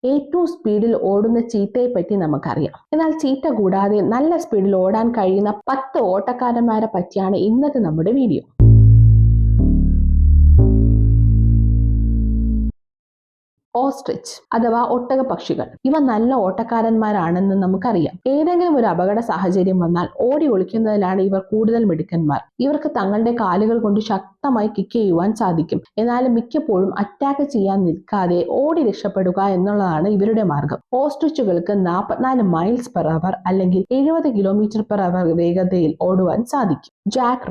ഏറ്റവും സ്പീഡിൽ ഓടുന്ന ചീറ്റയെ പറ്റി നമുക്കറിയാം. എന്നാൽ ചീറ്റ കൂടാതെ നല്ല സ്പീഡിൽ ഓടാൻ കഴിയുന്ന 10 ഓട്ടക്കാരന്മാരെ പറ്റിയാണ് ഇന്നത്തെ നമ്മുടെ വീഡിയോ. ഓസ്ട്രിച്ച് അഥവാ ഒട്ടകപക്ഷികൾ. ഇവ നല്ല ഓട്ടക്കാരന്മാരാണെന്ന് നമുക്കറിയാം. ഏതെങ്കിലും ഒരു അപകട സാഹചര്യം വന്നാൽ ഓടി ഒളിക്കുന്നതിലാണ് ഇവർ കൂടുതൽ മിടുക്കന്മാർ. ഇവർക്ക് തങ്ങളുടെ കാലുകൾ കൊണ്ട് ശക്തമായി കിക്ക് ചെയ്യുവാൻ സാധിക്കും. എന്നാൽ മിക്കപ്പോഴും അറ്റാക്ക് ചെയ്യാൻ നിൽക്കാതെ ഓടി രക്ഷപ്പെടുക എന്നുള്ളതാണ് ഇവരുടെ മാർഗം. ഓസ്ട്രിച്ചുകൾക്ക് 44 മൈൽസ് പെർ അവർ അല്ലെങ്കിൽ 70 km/h വേഗതയിൽ ഓടുവാൻ സാധിക്കും. ജാക്ക്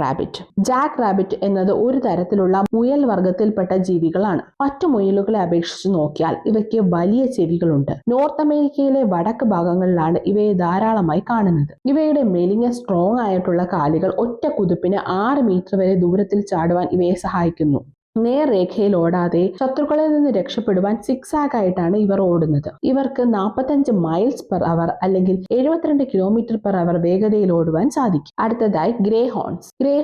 റാബിറ്റ് എന്നത് ഒരു തരത്തിലുള്ള മുയൽ വർഗത്തിൽപ്പെട്ട ജീവികളാണ്. മറ്റു മുയലുകളെ അപേക്ഷിച്ച് നോക്കിയാൽ ഇവയ്ക്ക് വലിയ ചെവികളുണ്ട്. നോർത്ത് അമേരിക്കയിലെ വടക്ക് ഭാഗങ്ങളിലാണ് ഇവയെ ധാരാളമായി കാണുന്നത്. ഇവയുടെ മെലിഞ്ഞ സ്ട്രോങ് ആയിട്ടുള്ള കാലുകൾ ഒറ്റ കുതിപ്പിന് 6 മീറ്റർ വരെ ദൂരത്തിൽ ചാടുവാൻ ഇവയെ സഹായിക്കുന്നു. നേർരേഖയിൽ ഓടാതെ ശത്രുക്കളിൽ നിന്ന് രക്ഷപ്പെടുവാൻ സിക്സാഗ് ആയിട്ടാണ് ഇവർ ഓടുന്നത്. ഇവർക്ക് 45 മൈൽസ് പെർ അവർ അല്ലെങ്കിൽ 72 km/h വേഗതയിൽ ഓടുവാൻ സാധിക്കും. അടുത്തതായി ഗ്രേ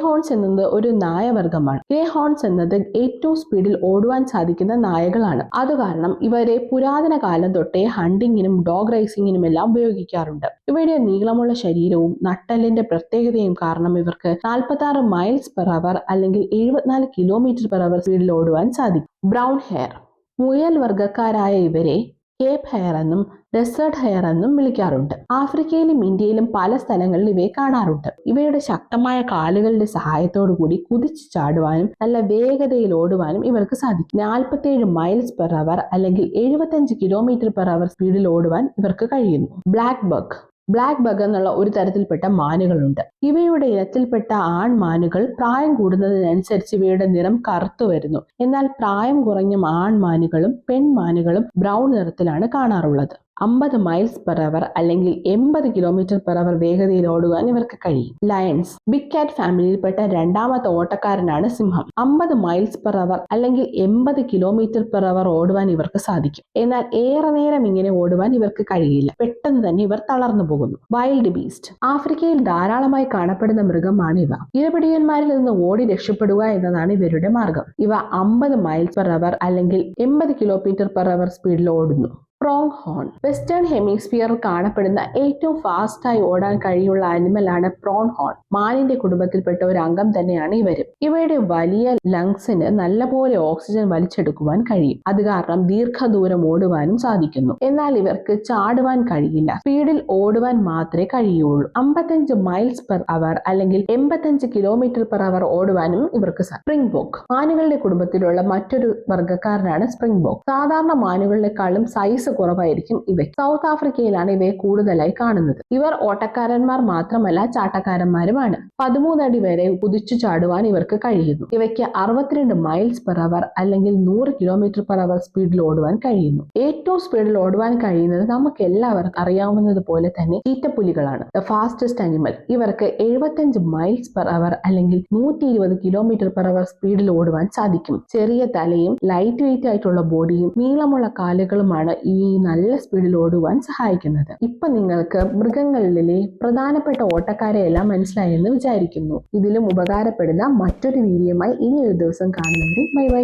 ഹോൺസ് എന്നത് ഒരു നായവർഗമാണ്. ഗ്രേ ഹോൺസ് എന്നത് ഏറ്റവും സ്പീഡിൽ ഓടുവാൻ സാധിക്കുന്ന നായകളാണ്. അതുകാരണം ഇവരെ പുരാതന കാലം തൊട്ടേ ഹണ്ടിങ്ങിനും ഡോഗ് റേസിംഗിനും എല്ലാം ഉപയോഗിക്കാറുണ്ട്. ഇവയുടെ നീളമുള്ള ശരീരവും നട്ടെല്ലിന്റെ പ്രത്യേകതയും കാരണം ഇവർക്ക് 46 മൈൽസ് പെർ അവർ അല്ലെങ്കിൽ 74 km/h സ്പീഡിൽ ഓടുവാൻ സാധിക്കും. ബ്രൗൺ ഹെയർ മുയൽ വർഗക്കാരായ ഇവരെ കേപ്പ് ഹെയർ എന്നും ഡെസേർട്ട് ഹെയർ എന്നും വിളിക്കാറുണ്ട്. ആഫ്രിക്കയിലും ഇന്ത്യയിലും പല സ്ഥലങ്ങളിൽ ഇവയെ കാണാറുണ്ട്. ഇവയുടെ ശക്തമായ കാലുകളുടെ സഹായത്തോടു കൂടി കുതിച്ചു ചാടുവാനും നല്ല വേഗതയിൽ ഓടുവാനും ഇവർക്ക് സാധിക്കും. 47 മൈൽസ് പെർ അവർ അല്ലെങ്കിൽ 75 km/h സ്പീഡിൽ ഓടുവാൻ ഇവർക്ക് കഴിയുന്നു. ബ്ലാക്ക് ബഗ് എന്നുള്ള ഒരു തരത്തിൽപ്പെട്ട മാനുകളുണ്ട്. ഇവയുടെ ഇനത്തിൽപ്പെട്ട ആൺമാനുകൾ പ്രായം കൂടുന്നതിനനുസരിച്ച് ഇവയുടെ നിറം കറുത്തു വരുന്നു. എന്നാൽ പ്രായം കുറഞ്ഞ ആൺമാനുകളും പെൺമാനുകളും ബ്രൗൺ നിറത്തിലാണ് കാണാറുള്ളത്. 50 മൈൽസ് പെർ അവർ അല്ലെങ്കിൽ 80 km/h വേഗതയിൽ ഓടുവാൻ ഇവർക്ക് കഴിയും. ലയൺസ് ബിഗ് കാറ്റ് ഫാമിലിയിൽപ്പെട്ട രണ്ടാമത്തെ ഓട്ടക്കാരനാണ് സിംഹം. 50 മൈൽസ് പെർ അവർ അല്ലെങ്കിൽ 80 km/h ഓടുവാൻ ഇവർക്ക് സാധിക്കും. എന്നാൽ ഏറെ നേരം ഇങ്ങനെ ഓടുവാൻ ഇവർക്ക് കഴിയില്ല. പെട്ടെന്ന് തന്നെ ഇവർ തളർന്നു പോകുന്നു. വൈൽഡ് ബീസ്റ്റ് ആഫ്രിക്കയിൽ ധാരാളമായി കാണപ്പെടുന്ന മൃഗമാണ് ഇവ. ഇരപിടിയന്മാരിൽ നിന്ന് ഓടി രക്ഷപ്പെടുക എന്നതാണ് ഇവരുടെ മാർഗം. ഇവ 50 മൈൽസ് പെർ അവർ അല്ലെങ്കിൽ 80 km/h സ്പീഡിൽ ഓടുന്നു. പ്രോങ് ഹോൺ വെസ്റ്റേൺ ഹെമിസ്ഫിയറിൽ കാണപ്പെടുന്ന ഏറ്റവും ഫാസ്റ്റായി ഓടാൻ കഴിയുള്ള ആനിമലാണ് പ്രോൺ ഹോൺ. മാനിന്റെ കുടുംബത്തിൽപ്പെട്ട ഒരു അംഗം തന്നെയാണ് ഇവരും. ഇവയുടെ വലിയ ലങ്സിന് നല്ലപോലെ ഓക്സിജൻ വലിച്ചെടുക്കുവാൻ കഴിയും. അത് കാരണം ദീർഘദൂരം ഓടുവാനും സാധിക്കുന്നു. എന്നാൽ ഇവർക്ക് ചാടുവാൻ കഴിയില്ല. സ്പീഡിൽ ഓടുവാൻ മാത്രമേ കഴിയുള്ളൂ. 55 മൈൽസ് പെർ അവർ അല്ലെങ്കിൽ 85 km/h ഓടുവാനും ഇവർക്ക് സ്പ്രിംഗ് ബോക്ക് മാനുകളുടെ കുടുംബത്തിലുള്ള മറ്റൊരു വർഗ്ഗക്കാരനാണ് സ്പ്രിംഗ് ബോക്ക്. സാധാരണ മാനുകളെക്കാളും സൈസ് കുറവായിരിക്കും ഇവ. സൗത്ത് ആഫ്രിക്കയിലാണ് ഇവയെ കൂടുതലായി കാണുന്നത്. ഇവർ ഓട്ടക്കാരന്മാർ മാത്രമല്ല ചാട്ടക്കാരന്മാരുമാണ്. 13 അടി വരെ കുതിച്ചു ചാടുവാൻ ഇവർക്ക് കഴിയുന്നു. ഇവയ്ക്ക് 62 മൈൽസ് പെർ അവർ അല്ലെങ്കിൽ 100 km/h സ്പീഡിൽ ഓടുവാൻ കഴിയുന്നു. ഏറ്റവും സ്പീഡിൽ ഓടുവാൻ കഴിയുന്നത് നമുക്ക് എല്ലാവർക്കും അറിയാവുന്നത് പോലെ തന്നെ ചീറ്റപ്പുലികളാണ്. The fastest animal. ഇവർക്ക് 75 മൈൽസ് പെർ അവർ അല്ലെങ്കിൽ 120 km/h സ്പീഡിൽ ഓടുവാൻ സാധിക്കും. ചെറിയ തലയും ലൈറ്റ് വെയിറ്റ് ആയിട്ടുള്ള ബോഡിയും നീളമുള്ള കാലുകളുമാണ് ഈ നല്ല സ്പീഡിൽ ഓടുവാൻ സഹായിക്കുന്നത്. ഇപ്പൊ നിങ്ങൾക്ക് മൃഗങ്ങളിലെ പ്രധാനപ്പെട്ട ഓട്ടക്കാരെ എല്ലാം മനസ്സിലായെന്ന് വിചാരിക്കുന്നു. ഇതിലും ഉപകാരപ്പെടുന്ന മറ്റൊരു വീഡിയോയുമായി ഇനി ഒരു ദിവസം കാണുന്നവരെ ബൈ ബൈ.